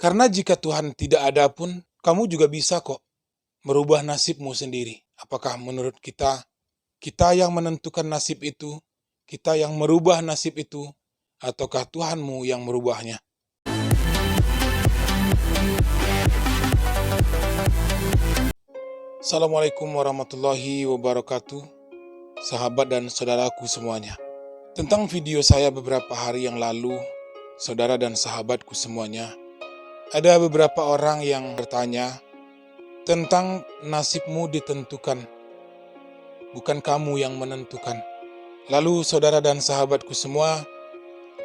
Karena jika Tuhan tidak ada pun, kamu juga bisa kok merubah nasibmu sendiri. Apakah menurut kita, kita yang menentukan nasib itu, kita yang merubah nasib itu, ataukah Tuhanmu yang merubahnya? Assalamualaikum warahmatullahi wabarakatuh, sahabat dan saudaraku semuanya. Tentang video saya beberapa hari yang lalu, saudara dan sahabatku semuanya, ada beberapa orang yang bertanya tentang nasibmu ditentukan, bukan kamu yang menentukan. Lalu saudara dan sahabatku semua,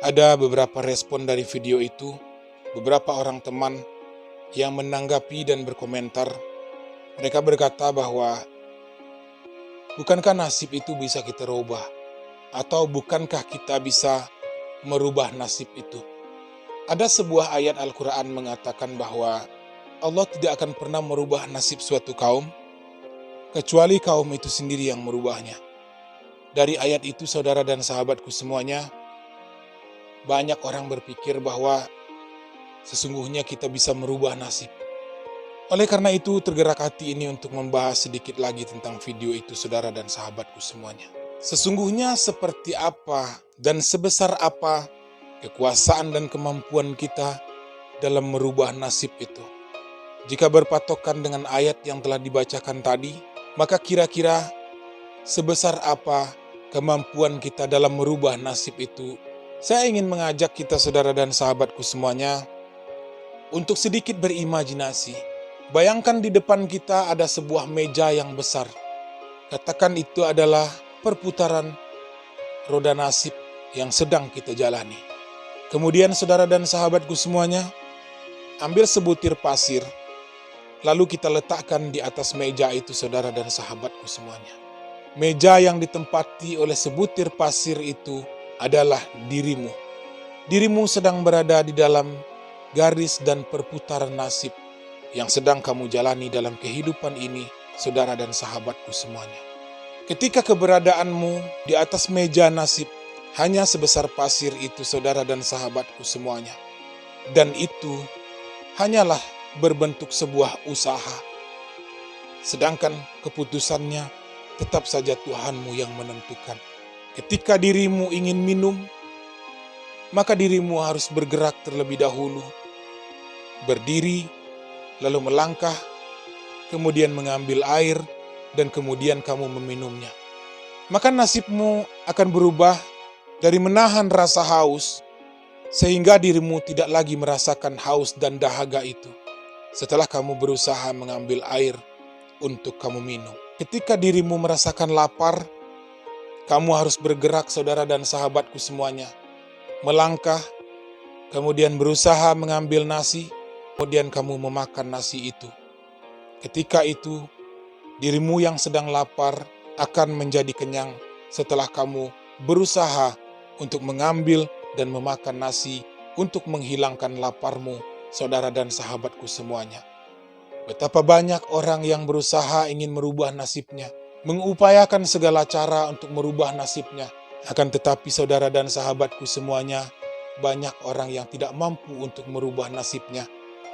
ada beberapa respon dari video itu, beberapa orang teman yang menanggapi dan berkomentar. Mereka berkata bahwa, bukankah nasib itu bisa kita rubah? Atau bukankah kita bisa merubah nasib itu? Ada sebuah ayat Al-Quran mengatakan bahwa Allah tidak akan pernah merubah nasib suatu kaum, kecuali kaum itu sendiri yang merubahnya. Dari ayat itu, saudara dan sahabatku semuanya, banyak orang berpikir bahwa sesungguhnya kita bisa merubah nasib. Oleh karena itu, tergerak hati ini untuk membahas sedikit lagi tentang video itu, saudara dan sahabatku semuanya. Sesungguhnya seperti apa dan sebesar apa kekuasaan dan kemampuan kita dalam merubah nasib itu. Jika berpatokan dengan ayat yang telah dibacakan tadi, maka kira-kira sebesar apa kemampuan kita dalam merubah nasib itu? Saya ingin mengajak kita, saudara dan sahabatku semuanya, untuk sedikit berimajinasi. Bayangkan di depan kita ada sebuah meja yang besar. Katakan itu adalah perputaran roda nasib yang sedang kita jalani. Kemudian saudara dan sahabatku semuanya, ambil sebutir pasir, lalu kita letakkan di atas meja itu, saudara dan sahabatku semuanya. Meja yang ditempati oleh sebutir pasir itu adalah dirimu. Dirimu sedang berada di dalam garis dan perputaran nasib yang sedang kamu jalani dalam kehidupan ini, saudara dan sahabatku semuanya. Ketika keberadaanmu di atas meja nasib hanya sebesar pasir itu, saudara dan sahabatku semuanya, dan itu hanyalah berbentuk sebuah usaha, sedangkan keputusannya tetap saja Tuhanmu yang menentukan. Ketika dirimu ingin minum, maka dirimu harus bergerak terlebih dahulu, berdiri, lalu melangkah, kemudian mengambil air, dan kemudian kamu meminumnya. Maka nasibmu akan berubah dari menahan rasa haus, sehingga dirimu tidak lagi merasakan haus dan dahaga itu setelah kamu berusaha mengambil air untuk kamu minum. Ketika dirimu merasakan lapar, kamu harus bergerak, saudara dan sahabatku semuanya, melangkah, kemudian berusaha mengambil nasi, kemudian kamu memakan nasi itu. Ketika itu, dirimu yang sedang lapar akan menjadi kenyang setelah kamu berusaha untuk mengambil dan memakan nasi untuk menghilangkan laparmu, saudara dan sahabatku semuanya. Betapa banyak orang yang berusaha ingin merubah nasibnya, mengupayakan segala cara untuk merubah nasibnya. Akan tetapi, saudara dan sahabatku semuanya, banyak orang yang tidak mampu untuk merubah nasibnya.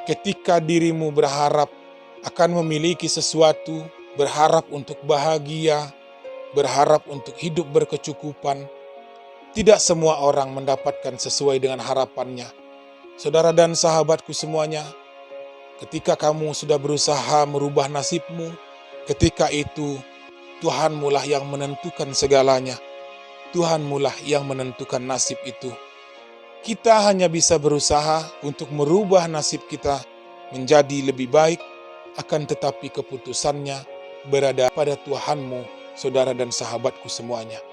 Ketika dirimu berharap akan memiliki sesuatu, berharap untuk bahagia, berharap untuk hidup berkecukupan, tidak semua orang mendapatkan sesuai dengan harapannya. Saudara dan sahabatku semuanya, ketika kamu sudah berusaha merubah nasibmu, ketika itu Tuhanmu lah yang menentukan segalanya. Tuhanmu lah yang menentukan nasib itu. Kita hanya bisa berusaha untuk merubah nasib kita menjadi lebih baik, akan tetapi keputusannya berada pada Tuhanmu, saudara dan sahabatku semuanya.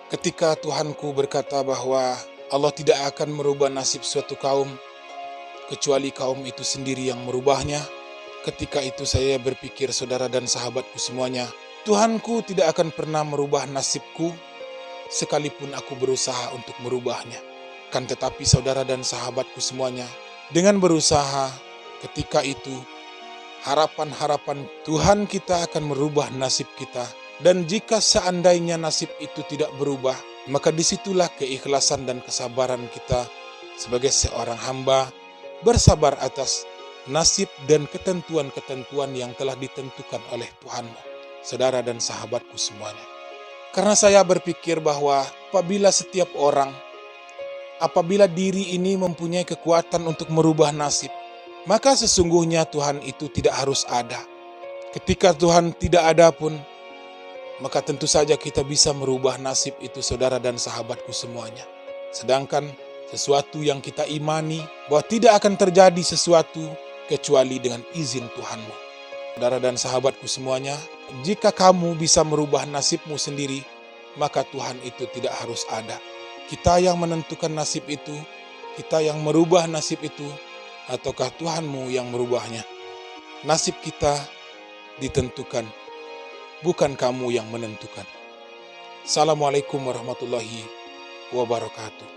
Ketika Tuhanku berkata bahwa Allah tidak akan merubah nasib suatu kaum, kecuali kaum itu sendiri yang merubahnya, ketika itu saya berpikir, saudara dan sahabatku semuanya, Tuhanku tidak akan pernah merubah nasibku, sekalipun aku berusaha untuk merubahnya. Kan tetapi saudara dan sahabatku semuanya, dengan berusaha, ketika itu harapan-harapan Tuhan kita akan merubah nasib kita. Dan jika seandainya nasib itu tidak berubah, maka disitulah keikhlasan dan kesabaran kita sebagai seorang hamba bersabar atas nasib dan ketentuan-ketentuan yang telah ditentukan oleh Tuhanmu, saudara dan sahabatku semuanya. Karena saya berpikir bahwa apabila diri ini mempunyai kekuatan untuk merubah nasib, maka sesungguhnya Tuhan itu tidak harus ada. Ketika Tuhan tidak ada pun, maka tentu saja kita bisa merubah nasib itu, saudara dan sahabatku semuanya. Sedangkan sesuatu yang kita imani bahwa tidak akan terjadi sesuatu kecuali dengan izin Tuhanmu. Saudara dan sahabatku semuanya, jika kamu bisa merubah nasibmu sendiri, maka Tuhan itu tidak harus ada. Kita yang menentukan nasib itu, kita yang merubah nasib itu, ataukah Tuhanmu yang merubahnya? Nasib kita ditentukan, bukan kamu yang menentukan. Assalamualaikum warahmatullahi wabarakatuh.